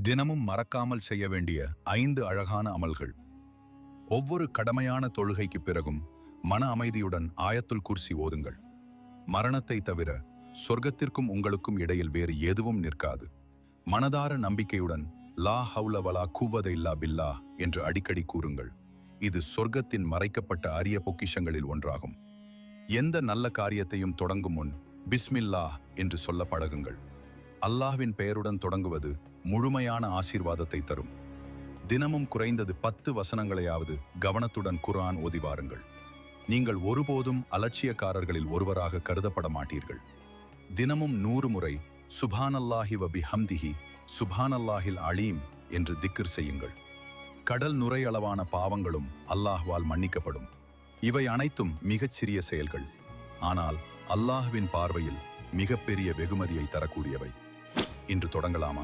தினமும் மறக்காமல் செய்ய வேண்டிய 5 அழகான அமல்கள். ஒவ்வொரு கடமையான தொழுகைக்கு பிறகும் மன அமைதியுடன் ஆயத்துல் குர்சி ஓதுங்கள். மரணத்தை தவிர சொர்க்கத்திற்கும் உங்களுக்கும் இடையில் வேறு எதுவும் நிற்காது. மனதார நம்பிக்கையுடன் லா ஹவுல வலா குவ்வத இல்லா பில்லா என்று அடிக்கடி கூறுங்கள். இது சொர்க்கத்தின் மறைக்கப்பட்ட அரிய பொக்கிஷங்களில் ஒன்றாகும். எந்த நல்ல காரியத்தையும் தொடங்கும் முன் பிஸ்மில்லா என்று சொல்ல பழகுங்கள். அல்லாஹ்வின் பெயருடன் தொடங்குவது முழுமையான ஆசீர்வாதத்தை தரும். தினமும் குறைந்தது 10 வசனங்களையாவது கவனத்துடன் குர்ஆன் ஓதி வாருங்கள். நீங்கள் ஒருபோதும் அலட்சியக்காரர்களில் ஒருவராக கருதப்பட மாட்டீர்கள். தினமும் 100 முறை சுப்ஹானல்லாஹி வ பிஹம்திஹி சுப்ஹானல்லாஹில் அலீம் என்று திக்ர் செய்யுங்கள். கடல் நுரையளவான பாவங்களும் அல்லாஹ்வால் மன்னிக்கப்படும். இவை அனைத்தும் மிகச்சிறிய செயல்கள், ஆனால் அல்லாஹ்வின் பார்வையில் மிகப்பெரிய வெகுமதியை தரக்கூடியவை. இன்று தொடங்கலாமா?